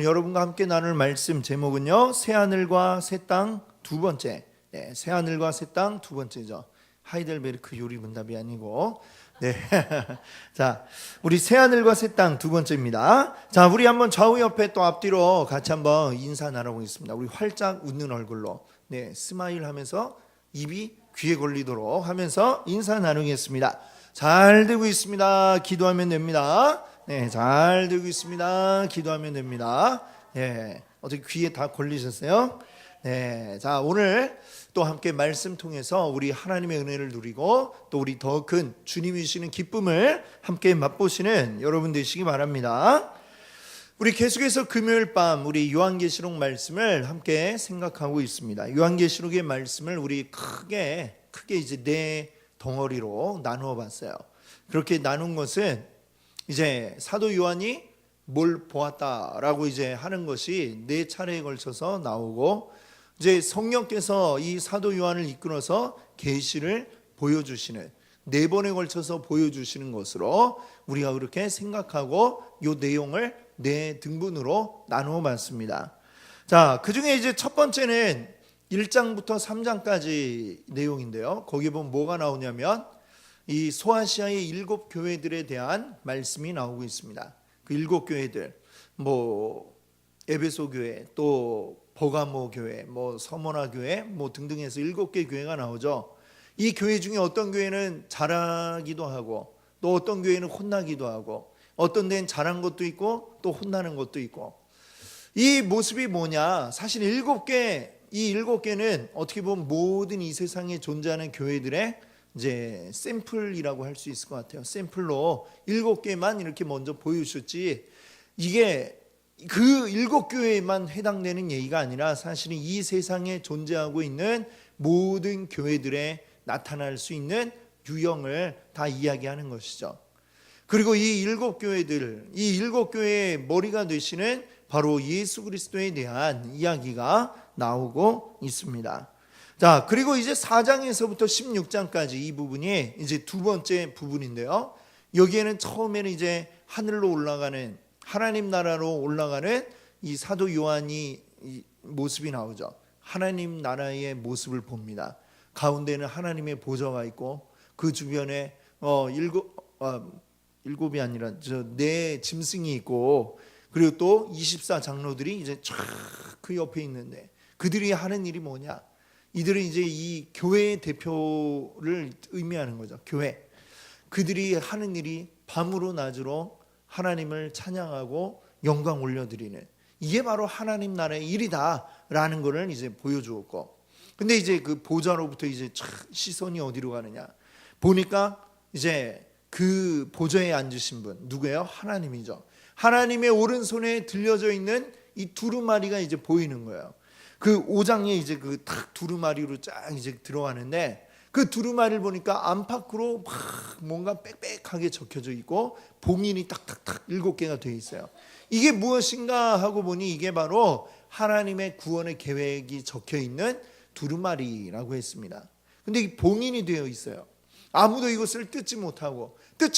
여러분과 함께 나눌 말씀 제목은요, 새하늘과 새 땅 두 번째. 새하늘과 새 땅 두 번째죠. 하이델베르크 요리문답이 아니고, 자, 우리 새하늘과 새 땅 두 번째입니다. 자, 우리 한번 좌우 옆에 또 앞뒤로 같이 한번 인사 나눠보겠습니다. 우리 활짝 웃는 얼굴로, 스마일 하면서 입이 귀에 걸리도록 하면서 인사 나누겠습니다. 잘 되고 있습니다. 기도하면 됩니다. 잘 되고 있습니다. 기도하면 됩니다. 어떻게 귀에 다 걸리셨어요? 자, 오늘 또 함께 말씀 통해서 우리 하나님의 은혜를 누리고 또 우리 더 큰 주님이 주시는 기쁨을 함께 맛보시는 여러분 되시기 바랍니다. 우리 계속해서 금요일 밤 우리 요한계시록 말씀을 함께 생각하고 있습니다. 요한계시록의 말씀을 우리 크게 이제 네 덩어리로 나누어 봤어요. 그렇게 나눈 것은 이제 사도 요한이 뭘 보았다라고 이제 하는 것이 네 차례에 걸쳐서 나오고, 이제 성령께서 이 사도 요한을 이끌어서 계시를 보여주시는, 네 번에 걸쳐서 보여주시는 것으로 우리가 그렇게 생각하고 이 내용을 네 등분으로 나누어 봤습니다. 자, 그 중에 이제 첫 번째는 1장부터 3장까지 내용인데요. 거기 보면 뭐가 나오냐면 이 소아시아의 7 교회들에 대한 말씀이 나오고 있습니다. 그 7 교회들, 에베소 교회, 또 버가모 교회, 서머나 교회, 등등해서 7개 교회가 나오죠. 이 교회 중에 어떤 교회는 잘하기도 하고, 또 어떤 교회는 혼나기도 하고, 어떤 데는 잘한 것도 있고, 또 혼나는 것도 있고. 이 모습이 뭐냐? 사실 이 7개는 어떻게 보면 모든 이 세상에 존재하는 교회들의 이제 샘플이라고 할 수 있을 것 같아요. 샘플로 7개만 이렇게 먼저 보여주셨지, 이게 그 7교회에만 해당되는 얘기가 아니라 사실은 이 세상에 존재하고 있는 모든 교회들에 나타날 수 있는 유형을 다 이야기하는 것이죠. 그리고 이 7교회들, 이 7교회의 머리가 되시는 바로 예수 그리스도에 대한 이야기가 나오고 있습니다. 자, 그리고 이제 4장에서부터 16장까지 이 부분이 이제 두 번째 부분인데요. 여기에는 처음에는 이제 하늘로 올라가는, 하나님 나라로 올라가는 이 사도 요한이 모습이 나오죠. 하나님 나라의 모습을 봅니다. 가운데는 하나님의 보좌가 있고, 그 주변에 일곱이 아니라 네 짐승이 있고, 그리고 또 24장로들이 이제 쫙 그 옆에 있는데, 그들이 하는 일이 뭐냐? 이들은 이제 이 교회의 대표를 의미하는 거죠. 교회. 그들이 하는 일이 밤으로 낮으로 하나님을 찬양하고 영광 올려드리는, 이게 바로 하나님 나라의 일이다라는 것을 이제 보여주었고, 근데 이제 그 보좌로부터 이제 시선이 어디로 가느냐? 보니까 이제 그 보좌에 앉으신 분 누구예요? 하나님이죠. 하나님의 오른손에 들려져 있는 이 두루마리가 이제 보이는 거예요. 그 5장에 이제 그 탁 두루마리로 쫙 이제 들어가는데, 그 두루마리를 보니까 안팎으로 막 뭔가 빽빽하게 적혀져 있고 봉인이 딱딱딱 7개가 되어 있어요. 이게 무엇인가 하고 보니 이게 바로 하나님의 구원의 계획이 적혀 있는 두루마리라고 했습니다. 근데 이 봉인이 되어 있어요. 아무도 이것을 뜯지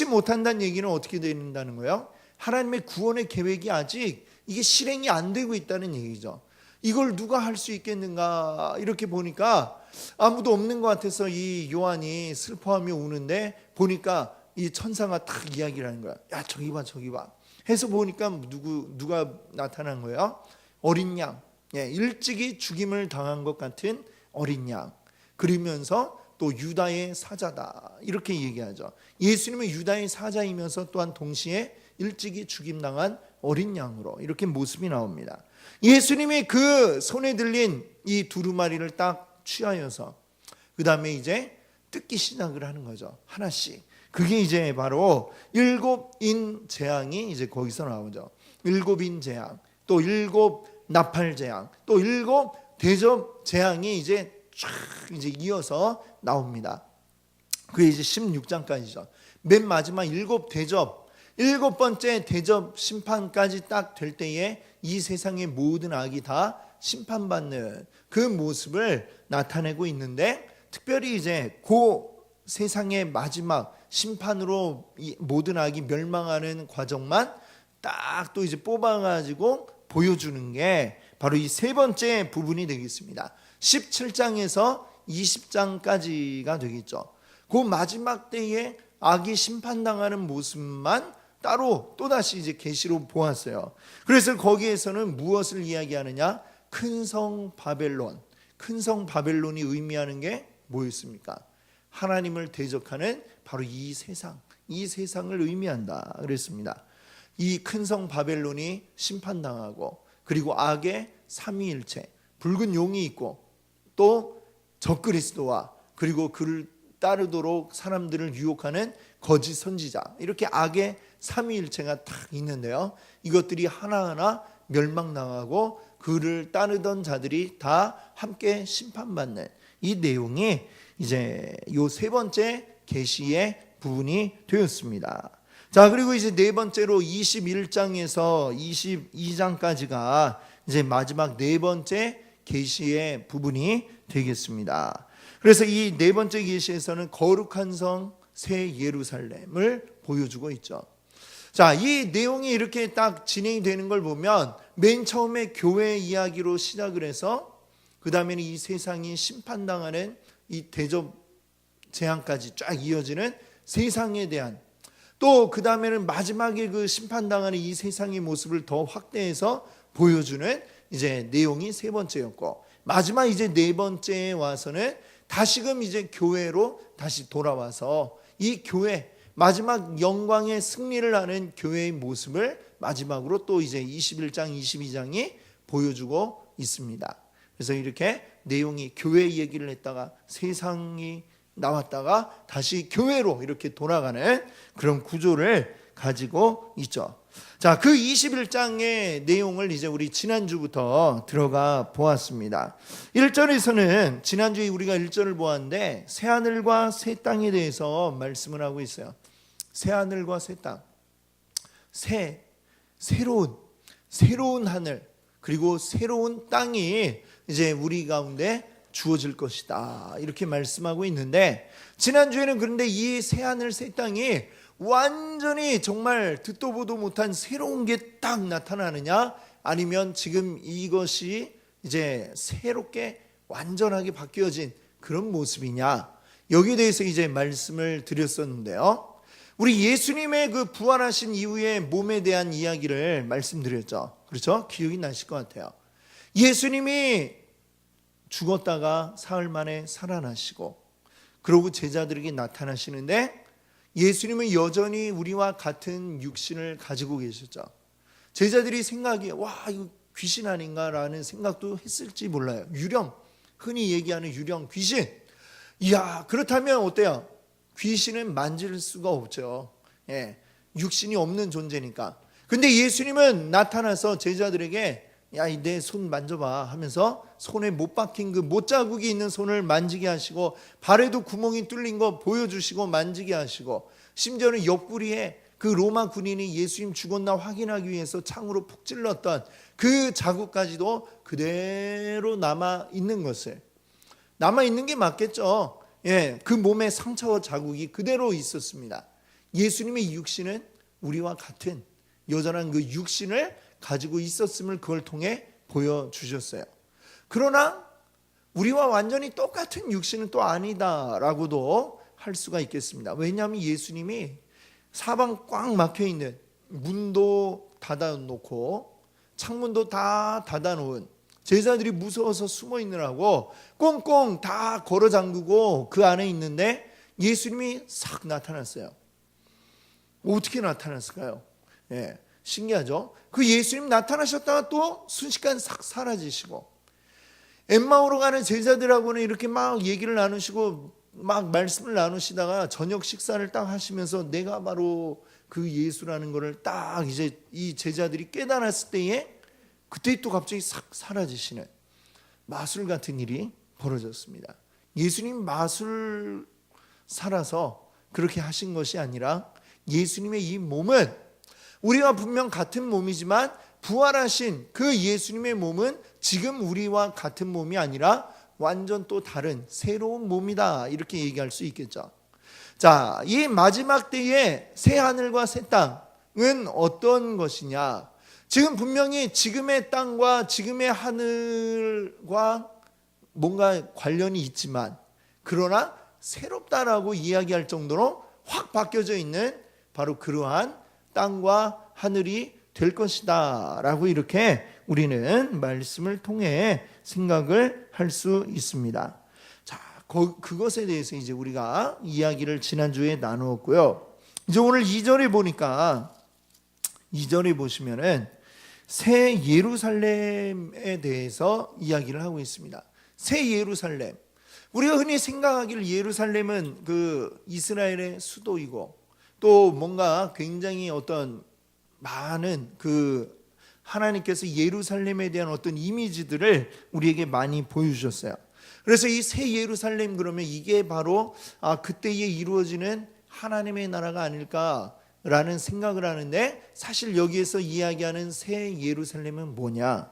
못한다는 얘기는 어떻게 된다는 거예요? 하나님의 구원의 계획이 아직 이게 실행이 안 되고 있다는 얘기죠. 이걸 누가 할 수 있겠는가? 이렇게 보니까 아무도 없는 것 같아서 이 요한이 슬퍼하며 우는데, 보니까 이 천사가 딱 이야기를 하는 거야. 야, 저기 봐. 해서 보니까 누가 나타난 거예요? 어린 양. 일찍이 죽임을 당한 것 같은 어린 양. 그러면서 또 유다의 사자다, 이렇게 얘기하죠. 예수님은 유다의 사자이면서 또한 동시에 일찍이 죽임당한 어린 양으로 이렇게 모습이 나옵니다. 예수님이 그 손에 들린 이 두루마리를 딱 취하여서 그 다음에 이제 뜯기 시작을 하는 거죠. 하나씩. 그게 이제 바로 7인 재앙이 이제 거기서 나오죠. 7인 재앙, 또 7 나팔 재앙, 또 7 대접 재앙이 이제 쫙 이제 이어서 나옵니다. 그게 이제 16장까지죠. 맨 마지막 7 대접, 7번째 대접 심판까지 딱 될 때에 이 세상의 모든 악이 다 심판받는 그 모습을 나타내고 있는데, 특별히 이제 그 세상의 마지막 심판으로 모든 악이 멸망하는 과정만 딱 또 이제 뽑아가지고 보여주는 게 바로 이 세 번째 부분이 되겠습니다. 17장에서 20장까지가 되겠죠. 그 마지막 때에 악이 심판당하는 모습만 따로 또다시 이제 계시로 보았어요. 그래서 거기에서는 무엇을 이야기하느냐? 큰 성 바벨론. 큰 성 바벨론이 의미하는 게 뭐였습니까? 하나님을 대적하는 바로 이 세상을 의미한다 그랬습니다. 이 큰 성 바벨론이 심판당하고, 그리고 악의 삼위일체, 붉은 용이 있고, 또 적그리스도와, 그리고 그를 따르도록 사람들을 유혹하는 거짓 선지자, 이렇게 악의 삼위일체가 딱 있는데요, 이것들이 하나하나 멸망당하고 그를 따르던 자들이 다 함께 심판받는 이 내용이 이제 요 세 번째 계시의 부분이 되었습니다. 자, 그리고 이제 네 번째로 21장에서 22장까지가 이제 마지막 네 번째 계시의 부분이 되겠습니다. 그래서 이 네 번째 계시에서는 거룩한 성 새 예루살렘을 보여주고 있죠. 자, 이 내용이 이렇게 딱 진행이 되는 걸 보면 맨 처음에 교회 이야기로 시작을 해서 그 다음에는 이 세상이 심판당하는 이 대접 재앙까지 쫙 이어지는 세상에 대한, 또 그 다음에는 마지막에 그 심판당하는 이 세상의 모습을 더 확대해서 보여주는 이제 내용이 세 번째였고, 마지막 이제 네 번째에 와서는 다시금 이제 교회로 다시 돌아와서 이 교회 마지막 영광의 승리를 하는 교회의 모습을 마지막으로 또 이제 21장 22장이 보여주고 있습니다. 그래서 이렇게 내용이 교회 얘기를 했다가 세상이 나왔다가 다시 교회로 이렇게 돌아가는 그런 구조를 가지고 있죠. 자, 그 21장의 내용을 이제 우리 지난주부터 들어가 보았습니다. 1절에서는 지난주에 우리가 1절을 보았는데 새하늘과 새 땅에 대해서 말씀을 하고 있어요. 새하늘과 새 땅, 새로운 하늘, 그리고 새로운 땅이 이제 우리 가운데 주어질 것이다, 이렇게 말씀하고 있는데, 지난주에는 그런데 이 새하늘 새 땅이 완전히 정말 듣도 보도 못한 새로운 게 딱 나타나느냐, 아니면 지금 이것이 이제 새롭게 완전하게 바뀌어진 그런 모습이냐, 여기에 대해서 이제 말씀을 드렸었는데요, 우리 예수님의 그 부활하신 이후의 몸에 대한 이야기를 말씀드렸죠. 그렇죠? 기억이 나실 것 같아요. 예수님이 죽었다가 사흘 만에 살아나시고, 그러고 제자들에게 나타나시는데 예수님은 여전히 우리와 같은 육신을 가지고 계셨죠. 제자들이 생각이 와, 이거 귀신 아닌가라는 생각도 했을지 몰라요. 유령, 흔히 얘기하는 유령, 귀신. 이야, 그렇다면 어때요? 귀신은 만질 수가 없죠. 예, 육신이 없는 존재니까. 근데 예수님은 나타나서 제자들에게 야, 내 손 만져봐 하면서 손에 못 박힌 그 못자국이 있는 손을 만지게 하시고, 발에도 구멍이 뚫린 거 보여주시고 만지게 하시고, 심지어는 옆구리에 그 로마 군인이 예수님 죽었나 확인하기 위해서 창으로 푹 찔렀던 그 자국까지도 그대로 남아있는 것을, 남아있는 게 맞겠죠. 예, 그 몸에 상처와 자국이 그대로 있었습니다. 예수님의 육신은 우리와 같은 여전한 그 육신을 가지고 있었음을 그걸 통해 보여주셨어요. 그러나 우리와 완전히 똑같은 육신은 또 아니다라고도 할 수가 있겠습니다. 왜냐하면 예수님이 사방 꽉 막혀있는, 문도 닫아놓고 창문도 다 닫아놓은, 제자들이 무서워서 숨어있느라고 꽁꽁 다 걸어 잠그고 그 안에 있는데 예수님이 싹 나타났어요. 어떻게 나타났을까요? 예, 신기하죠? 그 예수님 나타나셨다가 또 순식간 싹 사라지시고, 엠마오로 가는 제자들하고는 이렇게 막 얘기를 나누시고 막 말씀을 나누시다가 저녁 식사를 딱 하시면서 내가 바로 그 예수라는 것을 딱 이제 이 제자들이 깨달았을 때에 그때 또 갑자기 싹 사라지시는 마술 같은 일이 벌어졌습니다. 예수님 마술 살아서 그렇게 하신 것이 아니라 예수님의 이 몸은 우리와 분명 같은 몸이지만 부활하신 그 예수님의 몸은 지금 우리와 같은 몸이 아니라 완전 또 다른 새로운 몸이다, 이렇게 얘기할 수 있겠죠. 자, 이 마지막 때의 새 하늘과 새 땅은 어떤 것이냐? 지금 분명히 지금의 땅과 지금의 하늘과 뭔가 관련이 있지만, 그러나 새롭다라고 이야기할 정도로 확 바뀌어져 있는 바로 그러한 땅과 하늘이 될 것이다 라고 이렇게 우리는 말씀을 통해 생각을 할 수 있습니다. 자, 그것에 대해서 이제 우리가 이야기를 지난주에 나누었고요. 이제 오늘 2절에 보니까, 2절에 보시면은 새 예루살렘에 대해서 이야기를 하고 있습니다. 새 예루살렘, 우리가 흔히 생각하기를 예루살렘은 그 이스라엘의 수도이고 또 뭔가 굉장히 어떤 많은 그 하나님께서 예루살렘에 대한 어떤 이미지들을 우리에게 많이 보여주셨어요. 그래서 이 새 예루살렘, 그러면 이게 바로 그때에 이루어지는 하나님의 나라가 아닐까라는 생각을 하는데, 사실 여기에서 이야기하는 새 예루살렘은 뭐냐?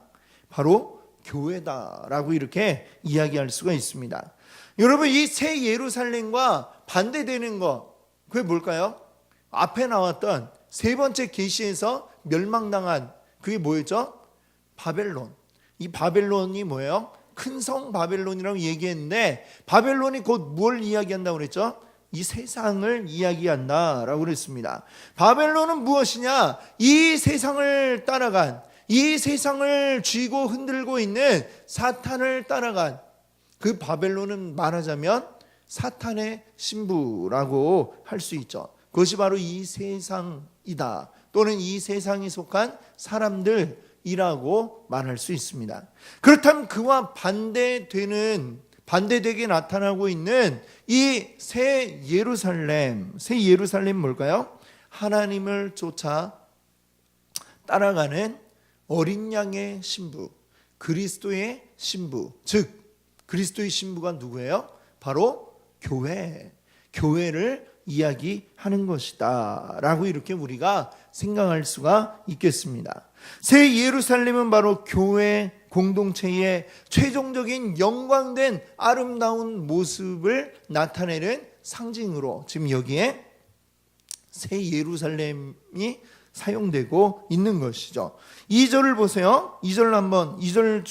바로 교회다라고 이렇게 이야기할 수가 있습니다. 여러분, 이 새 예루살렘과 반대되는 거, 그게 뭘까요? 앞에 나왔던 세 번째 계시에서 멸망당한 그게 뭐였죠? 바벨론. 이 바벨론이 뭐예요? 큰 성 바벨론이라고 얘기했는데, 바벨론이 곧 뭘 이야기한다고 그랬죠? 이 세상을 이야기한다라고 그랬습니다. 바벨론은 무엇이냐? 이 세상을 따라간, 이 세상을 쥐고 흔들고 있는 사탄을 따라간 그 바벨론은 말하자면 사탄의 신부라고 할 수 있죠. 그것이 바로 이 세상이다, 또는 이 세상에 속한 사람들이라고 말할 수 있습니다. 그렇다면 그와 반대되게 나타나고 있는 이 새 예루살렘 뭘까요? 하나님을 쫓아 따라가는 어린 양의 신부, 그리스도의 신부, 즉 그리스도의 신부가 누구예요? 바로 교회를 이야기하는 것이다 라고 이렇게 우리가 생각할 수가 있겠습니다. 새 예루살렘은 바로 교회 공동체의 최종적인 영광된 아름다운 모습을 나타내는 상징으로 지금 여기에 새 예루살렘이 사용되고 있는 것이죠. 2절을 보세요. 2절 한번 2절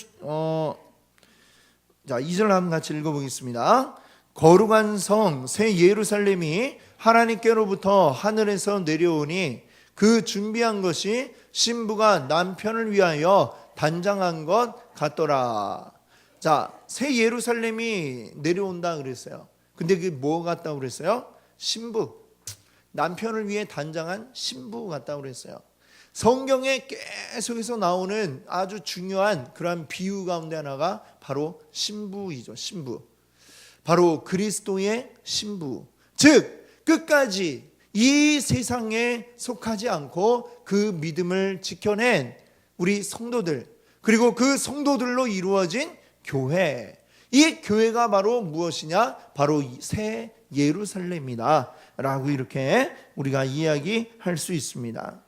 한번 같이 읽어보겠습니다. 거룩한 성 새 예루살렘이 하나님께로부터 하늘에서 내려오니 그 준비한 것이 신부가 남편을 위하여 단장한 것 같더라. 자, 새 예루살렘이 내려온다 그랬어요. 근데 그게 뭐 같다고 그랬어요? 신부, 남편을 위해 단장한 신부 같다고 그랬어요. 성경에 계속해서 나오는 아주 중요한 그러한 비유 가운데 하나가 바로 신부이죠. 신부, 바로 그리스도의 신부, 즉 끝까지 이 세상에 속하지 않고 그 믿음을 지켜낸 우리 성도들, 그리고 그 성도들로 이루어진 교회, 이 교회가 바로 무엇이냐? 바로 새 예루살렘이다 라고 이렇게 우리가 이야기할 수 있습니다.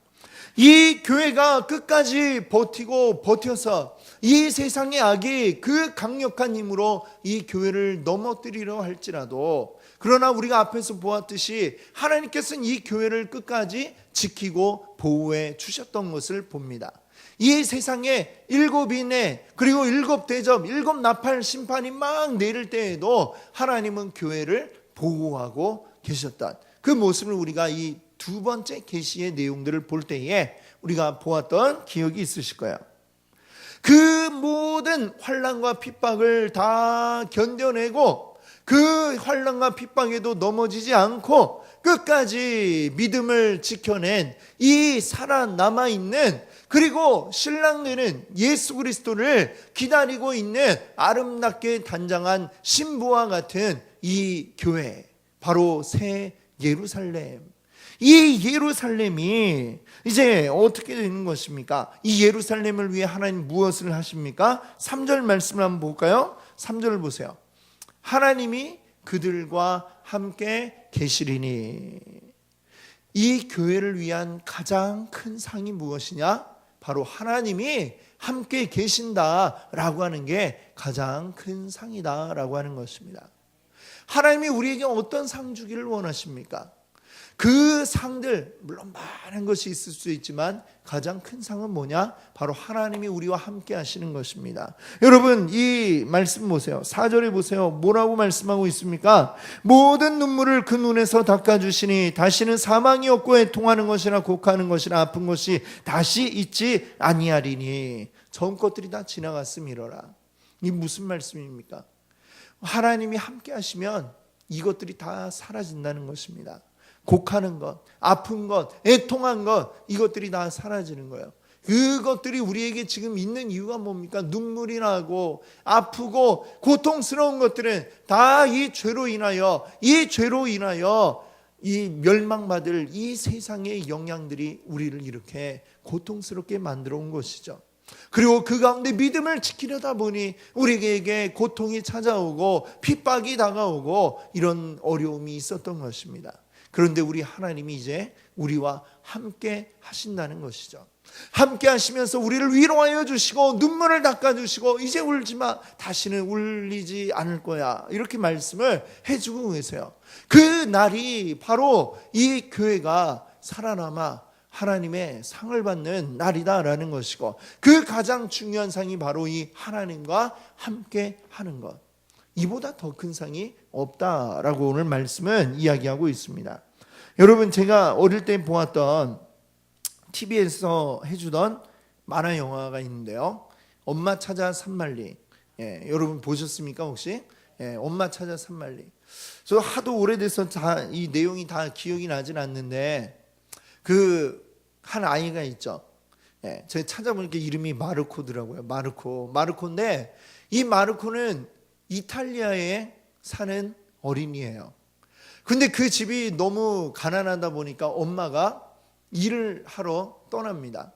이 교회가 끝까지 버텨서 이 세상의 악이 그 강력한 힘으로 이 교회를 넘어뜨리려 할지라도, 그러나 우리가 앞에서 보았듯이 하나님께서는 이 교회를 끝까지 지키고 보호해 주셨던 것을 봅니다. 이 세상에 7인의 그리고 7대접 7나팔 심판이 막 내릴 때에도 하나님은 교회를 보호하고 계셨던 그 모습을 우리가 이 두 번째 계시의 내용들을 볼 때에 우리가 보았던 기억이 있으실 거예요. 그 모든 환난과 핍박을 다 견뎌내고 그 환난과 핍박에도 넘어지지 않고 끝까지 믿음을 지켜낸 이 살아남아있는, 그리고 신랑되는 예수 그리스도를 기다리고 있는 아름답게 단장한 신부와 같은 이 교회, 바로 새 예루살렘. 이 예루살렘이 이제 어떻게 되는 것입니까? 이 예루살렘을 위해 하나님 무엇을 하십니까? 3절 말씀을 한번 볼까요? 3절을 보세요. 하나님이 그들과 함께 계시리니. 이 교회를 위한 가장 큰 상이 무엇이냐? 바로 하나님이 함께 계신다라고 하는 게 가장 큰 상이다라고 하는 것입니다. 하나님이 우리에게 어떤 상 주기를 원하십니까? 그 상들 물론 많은 것이 있을 수 있지만 가장 큰 상은 뭐냐? 바로 하나님이 우리와 함께 하시는 것입니다. 여러분 이 말씀 보세요. 4절에 보세요. 뭐라고 말씀하고 있습니까? 모든 눈물을 그 눈에서 닦아주시니 다시는 사망이 없고 애통하는 것이나 곡하는 것이나 아픈 것이 다시 있지 아니하리니. 전 것들이 다 지나갔음이로라. 이 무슨 말씀입니까? 하나님이 함께 하시면 이것들이 다 사라진다는 것입니다. 곡하는 것, 아픈 것, 애통한 것, 이것들이 다 사라지는 거예요. 그것들이 우리에게 지금 있는 이유가 뭡니까? 눈물이 나고 아프고 고통스러운 것들은 다 이 죄로 인하여 이 멸망받을 이 세상의 영향들이 우리를 이렇게 고통스럽게 만들어 온 것이죠. 그리고 그 가운데 믿음을 지키려다 보니 우리에게 고통이 찾아오고 핍박이 다가오고 이런 어려움이 있었던 것입니다. 그런데 우리 하나님이 이제 우리와 함께 하신다는 것이죠. 함께 하시면서 우리를 위로하여 주시고 눈물을 닦아주시고 이제 울지마, 다시는 울리지 않을 거야, 이렇게 말씀을 해주고 계세요. 그 날이 바로 이 교회가 살아남아 하나님의 상을 받는 날이다라는 것이고, 그 가장 중요한 상이 바로 이 하나님과 함께 하는 것, 이보다 더 큰 상이 없다라고 오늘 말씀은 이야기하고 있습니다. 여러분 제가 어릴 때 보았던 TV에서 해주던 만화 영화가 있는데요, 엄마 찾아 산말리. 여러분 보셨습니까 혹시? 엄마 찾아 산말리. 저 하도 오래돼서 이 내용이 다 기억이 나진 않는데 그 한 아이가 있죠. 제가 찾아보니까 이름이 마르코더라고요. 마르코인데 이 마르코는 이탈리아에 사는 어린이에요. 근데 그 집이 너무 가난하다 보니까 엄마가 일을 하러 떠납니다.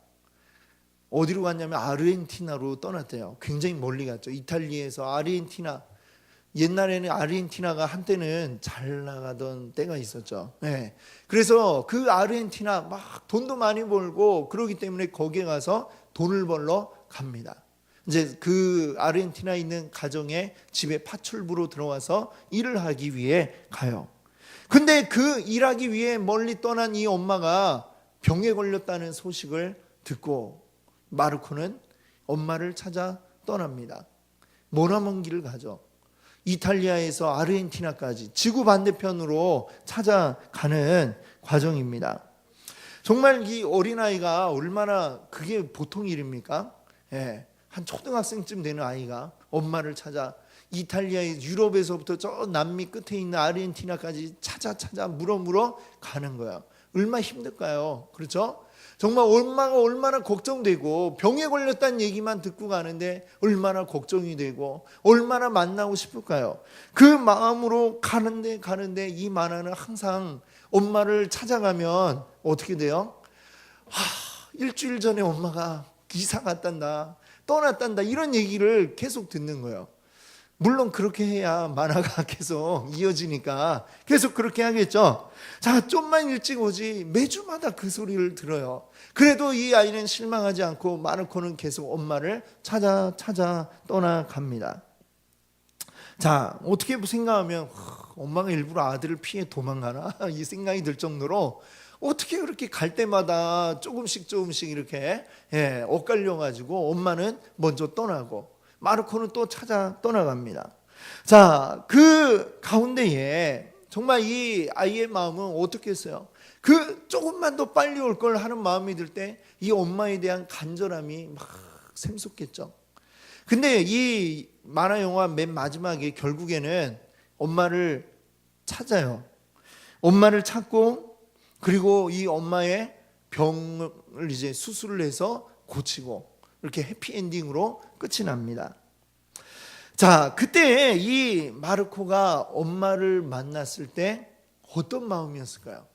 어디로 갔냐면 아르헨티나로 떠났대요. 굉장히 멀리 갔죠. 이탈리아에서 아르헨티나. 옛날에는 아르헨티나가 한때는 잘 나가던 때가 있었죠. 그래서 그 아르헨티나 막 돈도 많이 벌고 그러기 때문에 거기에 가서 돈을 벌러 갑니다. 이제 그 아르헨티나에 있는 가정의 집에 파출부로 들어와서 일을 하기 위해 가요. 근데 그 일하기 위해 멀리 떠난 이 엄마가 병에 걸렸다는 소식을 듣고 마르코는 엄마를 찾아 떠납니다. 머나먼 길을 가죠. 이탈리아에서 아르헨티나까지 지구 반대편으로 찾아가는 과정입니다. 정말 이 어린아이가 얼마나, 그게 보통 일입니까? 한 초등학생쯤 되는 아이가 엄마를 찾아 이탈리아의 유럽에서부터 저 남미 끝에 있는 아르헨티나까지 찾아 물어 가는 거예요. 얼마나 힘들까요? 그렇죠? 정말 엄마가 얼마나 걱정되고 병에 걸렸다는 얘기만 듣고 가는데 얼마나 걱정이 되고 얼마나 만나고 싶을까요? 그 마음으로 가는데 이 만화는 항상 엄마를 찾아가면 어떻게 돼요? 일주일 전에 엄마가 이사 갔단다, 떠났단다, 이런 얘기를 계속 듣는 거예요. 물론 그렇게 해야 만화가 계속 이어지니까 계속 그렇게 하겠죠. 자, 좀만 일찍 오지. 매주마다 그 소리를 들어요. 그래도 이 아이는 실망하지 않고 마르코는 계속 엄마를 찾아 떠나갑니다. 자, 어떻게 생각하면 엄마가 일부러 아들을 피해 도망가나 이 생각이 들 정도로 어떻게 그렇게 갈 때마다 조금씩 이렇게 엇갈려가지고 엄마는 먼저 떠나고 마르코는 또 찾아 떠나갑니다. 자, 그 가운데에 정말 이 아이의 마음은 어떻겠어요? 그 조금만 더 빨리 올 걸 하는 마음이 들 때 이 엄마에 대한 간절함이 막 샘솟겠죠. 근데 이 만화 영화 맨 마지막에 결국에는 엄마를 찾아요. 엄마를 찾고 그리고 이 엄마의 병을 이제 수술을 해서 고치고 이렇게 해피엔딩으로 끝이 납니다. 자, 그때 이 마르코가 엄마를 만났을 때 어떤 마음이었을까요?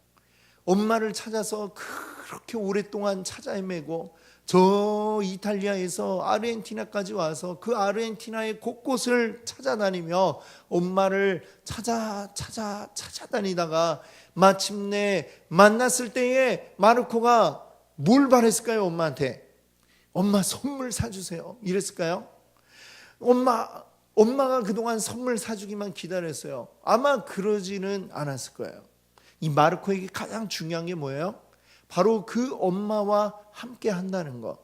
엄마를 찾아서 그렇게 오랫동안 찾아 헤매고 저 이탈리아에서 아르헨티나까지 와서 그 아르헨티나의 곳곳을 찾아다니며 엄마를 찾아다니다가 마침내 만났을 때에 마르코가 뭘 바랬을까요? 엄마한테 엄마 선물 사주세요 이랬을까요? 엄마가 그동안 선물 사주기만 기다렸어요. 아마 그러지는 않았을 거예요. 이 마르코에게 가장 중요한 게 뭐예요? 바로 그 엄마와 함께 한다는 거.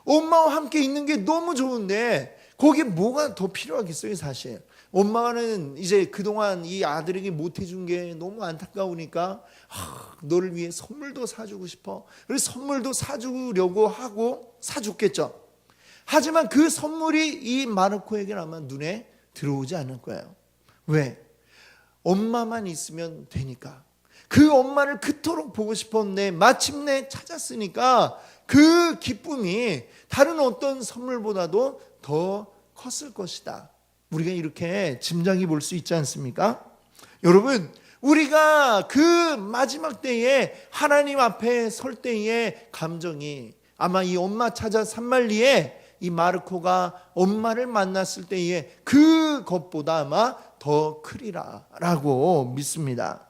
엄마와 함께 있는 게 너무 좋은데 거기에 뭐가 더 필요하겠어요, 사실. 엄마는 이제 그동안 이 아들에게 못 해준 게 너무 안타까우니까 너를 위해 선물도 사주고 싶어. 그래서 선물도 사주려고 하고 사줬겠죠. 하지만 그 선물이 이 마르코에게는 아마 눈에 들어오지 않을 거예요. 왜? 엄마만 있으면 되니까. 그 엄마를 그토록 보고 싶었는데 마침내 찾았으니까 그 기쁨이 다른 어떤 선물보다도 더 컸을 것이다. 우리가 이렇게 짐작해 볼 수 있지 않습니까? 여러분, 우리가 그 마지막 때에 하나님 앞에 설 때의 감정이 아마 이 엄마 찾아 산말리에 이 마르코가 엄마를 만났을 때의 그것보다 아마 더 크리라 라고 믿습니다.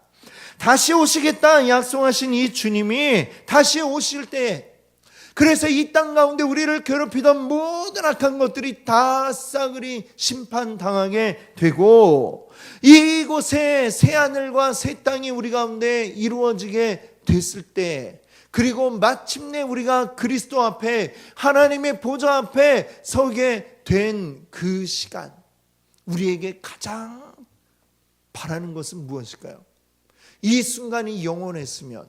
다시 오시겠다 약속하신 이 주님이 다시 오실 때, 그래서 이 땅 가운데 우리를 괴롭히던 모든 악한 것들이 다 싸그리 심판당하게 되고 이곳에 새하늘과 새 땅이 우리 가운데 이루어지게 됐을 때, 그리고 마침내 우리가 그리스도 앞에 하나님의 보좌 앞에 서게 된 그 시간, 우리에게 가장 바라는 것은 무엇일까요? 이 순간이 영원했으면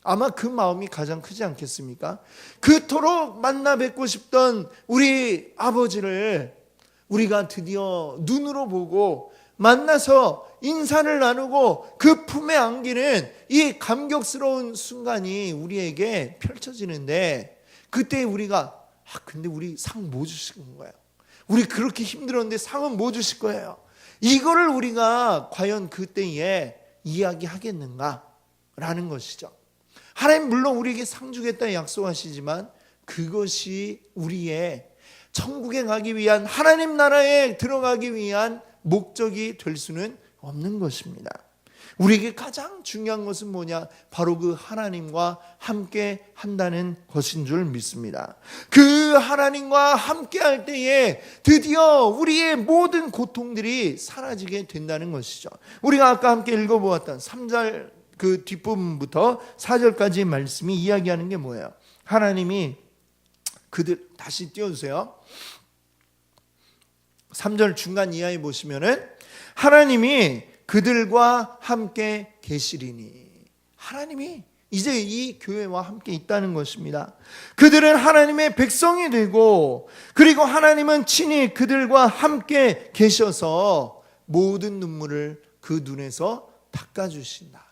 아마 그 마음이 가장 크지 않겠습니까? 그토록 만나 뵙고 싶던 우리 아버지를 우리가 드디어 눈으로 보고 만나서 인사를 나누고 그 품에 안기는 이 감격스러운 순간이 우리에게 펼쳐지는데, 그때 우리가 근데 우리 상 뭐 주실 거예요? 우리 그렇게 힘들었는데 상은 뭐 주실 거예요? 이거를 우리가 과연 그때에 이야기하겠는가? 라는 것이죠. 하나님 물론 우리에게 상 주겠다 약속하시지만 그것이 우리의 천국에 가기 위한, 하나님 나라에 들어가기 위한 목적이 될 수는 없는 것입니다. 우리에게 가장 중요한 것은 뭐냐? 바로 그 하나님과 함께 한다는 것인 줄 믿습니다. 그 하나님과 함께 할 때에 드디어 우리의 모든 고통들이 사라지게 된다는 것이죠. 우리가 아까 함께 읽어보았던 3절 그 뒷부분부터 4절까지 말씀이 이야기하는 게 뭐예요? 하나님이 그들, 다시 띄워주세요. 3절 중간 이하에 보시면은 하나님이 그들과 함께 계시리니, 하나님이 이제 이 교회와 함께 있다는 것입니다. 그들은 하나님의 백성이 되고, 그리고 하나님은 친히 그들과 함께 계셔서 모든 눈물을 그 눈에서 닦아주신다.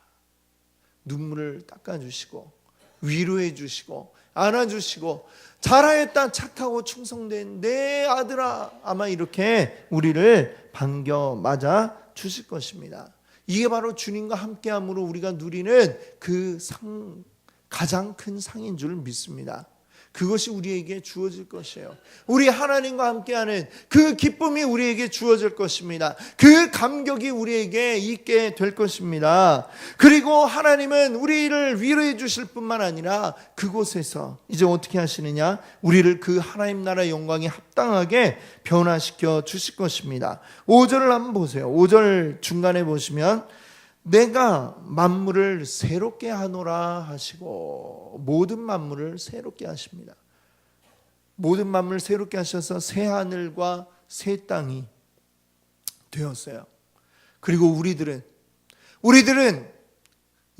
눈물을 닦아주시고 위로해 주시고 안아주시고, 잘하였다 착하고 충성된 내 아들아, 아마 이렇게 우리를 반겨 맞아 주실 것입니다. 이게 바로 주님과 함께함으로 우리가 누리는 그 가장 큰 상인 줄 믿습니다. 그것이 우리에게 주어질 것이에요. 우리 하나님과 함께하는 그 기쁨이 우리에게 주어질 것입니다. 그 감격이 우리에게 있게 될 것입니다. 그리고 하나님은 우리를 위로해 주실 뿐만 아니라 그곳에서 이제 어떻게 하시느냐? 우리를 그 하나님 나라의 영광에 합당하게 변화시켜 주실 것입니다. 5절을 한번 보세요. 5절 중간에 보시면 내가 만물을 새롭게 하노라 하시고, 모든 만물을 새롭게 하십니다. 모든 만물을 새롭게 하셔서 새 하늘과 새 땅이 되었어요. 그리고 우리들은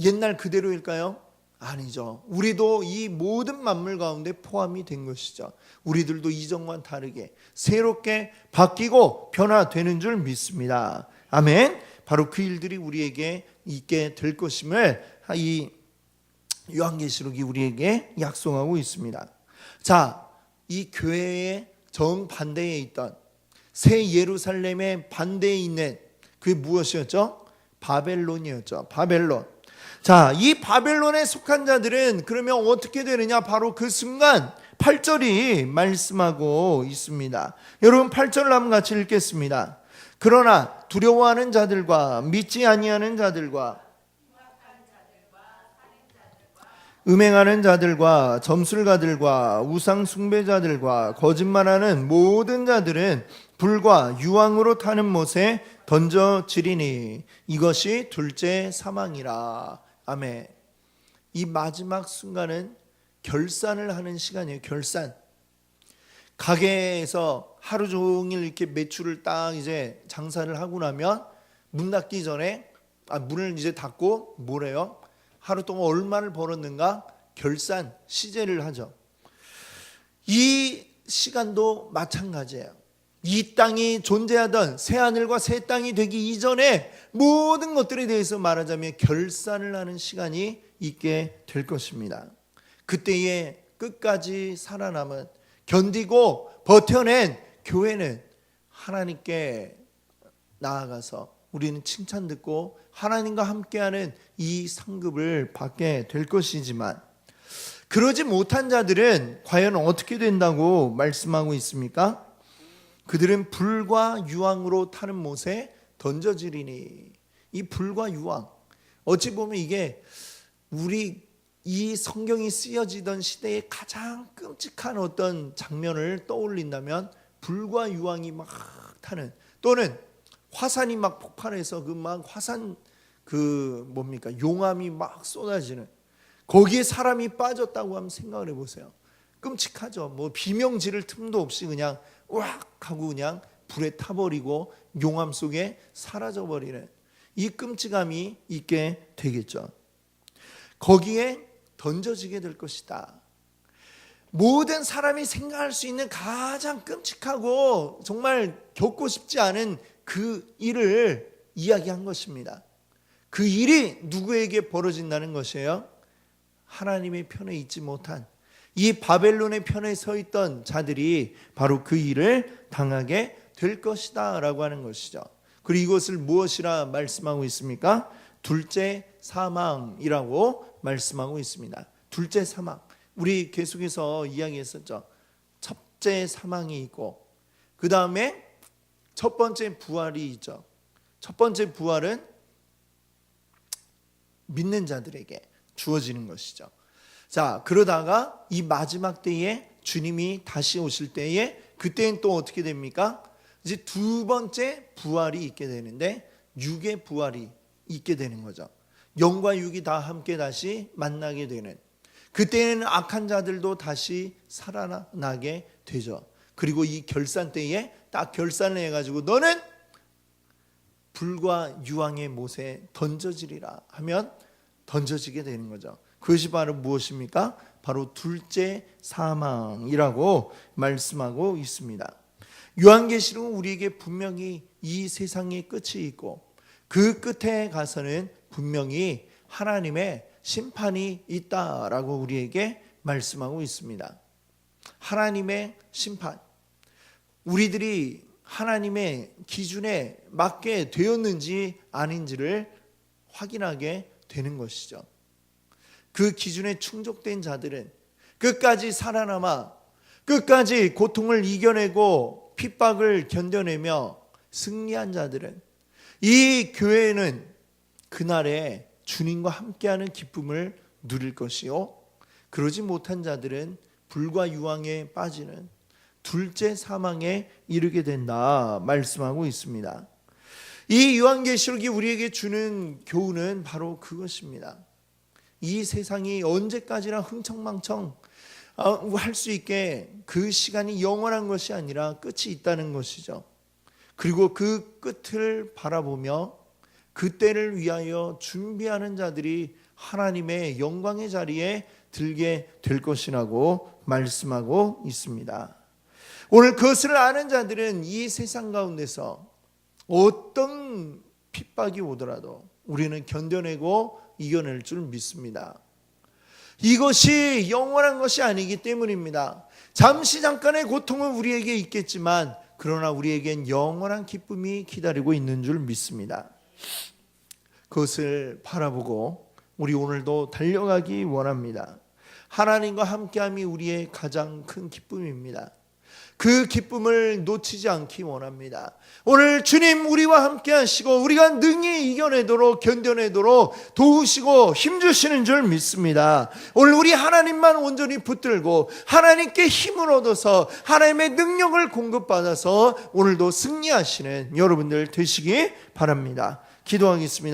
옛날 그대로일까요? 아니죠. 우리도 이 모든 만물 가운데 포함이 된 것이죠. 우리들도 이전과 다르게 새롭게 바뀌고 변화되는 줄 믿습니다. 아멘. 바로 그 일들이 우리에게 있게 될 것임을 이 요한계시록이 우리에게 약속하고 있습니다. 자, 이 교회의 정반대에 있던 새 예루살렘의 반대에 있는 그게 무엇이었죠? 바벨론이었죠. 바벨론. 자, 이 바벨론에 속한 자들은 그러면 어떻게 되느냐? 바로 그 순간 8절이 말씀하고 있습니다. 여러분 8절을 한번 같이 읽겠습니다. 그러나 두려워하는 자들과 믿지 아니하는 자들과 음행하는 자들과 점술가들과 우상 숭배자들과 거짓말하는 모든 자들은 불과 유황으로 타는 못에 던져지리니 이것이 둘째 사망이라. 아멘. 이 마지막 순간은 결산을 하는 시간이에요. 결산. 가게에서 하루 종일 이렇게 매출을 딱 이제 장사를 하고 나면 문 닫기 전에 문을 이제 닫고 뭐래요? 하루 동안 얼마를 벌었는가 결산 시제를 하죠. 이 시간도 마찬가지예요. 이 땅이 존재하던 새 하늘과 새 땅이 되기 이전에 모든 것들에 대해서 말하자면 결산을 하는 시간이 있게 될 것입니다. 그때에 끝까지 살아남은, 견디고 버텨낸 교회는 하나님께 나아가서 우리는 칭찬 듣고 하나님과 함께하는 이 상급을 받게 될 것이지만, 그러지 못한 자들은 과연 어떻게 된다고 말씀하고 있습니까? 그들은 불과 유황으로 타는 못에 던져지리니. 이 불과 유황, 어찌 보면 이게 우리 이 성경이 쓰여지던 시대의 가장 끔찍한 어떤 장면을 떠올린다면 불과 유황이 막 타는, 또는 화산이 막 폭발해서 그 막 화산 용암이 막 쏟아지는, 거기에 사람이 빠졌다고 한번 생각을 해보세요. 끔찍하죠. 뭐 비명 지를 틈도 없이 그냥 으악 하고 그냥 불에 타버리고 용암 속에 사라져버리는 이 끔찍함이 있게 되겠죠. 거기에 던져지게 될 것이다. 모든 사람이 생각할 수 있는 가장 끔찍하고 정말 겪고 싶지 않은 그 일을 이야기한 것입니다. 그 일이 누구에게 벌어진다는 것이에요? 하나님의 편에 있지 못한 이 바벨론의 편에 서 있던 자들이 바로 그 일을 당하게 될 것이다 라고 하는 것이죠. 그리고 이것을 무엇이라 말씀하고 있습니까? 둘째 사망이라고 말씀하고 있습니다. 둘째 사망, 우리 계속해서 이야기했었죠. 첫째 사망이 있고 그 다음에 첫 번째 부활이 있죠. 첫 번째 부활은 믿는 자들에게 주어지는 것이죠. 자, 그러다가 이 마지막 때에 주님이 다시 오실 때에 그때는 또 어떻게 됩니까? 이제 두 번째 부활이 있게 되는데 육의 부활이 있게 되는 거죠. 영과 육이 다 함께 다시 만나게 되는, 그때는 악한 자들도 다시 살아나게 되죠. 그리고 이 결산 때에 딱 결산을 해가지고 너는 불과 유황의 못에 던져지리라 하면 던져지게 되는 거죠. 그것이 바로 무엇입니까? 바로 둘째 사망이라고 말씀하고 있습니다. 요한계시록은 우리에게 분명히 이 세상의 끝이 있고 그 끝에 가서는 분명히 하나님의 심판이 있다라고 우리에게 말씀하고 있습니다. 하나님의 심판, 우리들이 하나님의 기준에 맞게 되었는지 아닌지를 확인하게 되는 것이죠. 그 기준에 충족된 자들은 끝까지 살아남아 끝까지 고통을 이겨내고 핍박을 견뎌내며 승리한 자들은, 이 교회는 그날에 주님과 함께하는 기쁨을 누릴 것이요, 그러지 못한 자들은 불과 유황에 빠지는 둘째 사망에 이르게 된다 말씀하고 있습니다. 이 요한계시록이 우리에게 주는 교훈은 바로 그것입니다. 이 세상이 언제까지나 흥청망청 할 수 있게 그 시간이 영원한 것이 아니라 끝이 있다는 것이죠. 그리고 그 끝을 바라보며 그때를 위하여 준비하는 자들이 하나님의 영광의 자리에 들게 될 것이라고 말씀하고 있습니다. 오늘 그것을 아는 자들은 이 세상 가운데서 어떤 핍박이 오더라도 우리는 견뎌내고 이겨낼 줄 믿습니다. 이것이 영원한 것이 아니기 때문입니다. 잠시 잠깐의 고통은 우리에게 있겠지만 그러나 우리에겐 영원한 기쁨이 기다리고 있는 줄 믿습니다. 그것을 바라보고 우리 오늘도 달려가기 원합니다. 하나님과 함께함이 우리의 가장 큰 기쁨입니다. 그 기쁨을 놓치지 않기 원합니다. 오늘 주님 우리와 함께 하시고 우리가 능히 이겨내도록 견뎌내도록 도우시고 힘주시는 줄 믿습니다. 오늘 우리 하나님만 온전히 붙들고 하나님께 힘을 얻어서 하나님의 능력을 공급받아서 오늘도 승리하시는 여러분들 되시기 바랍니다. 기도하겠습니다.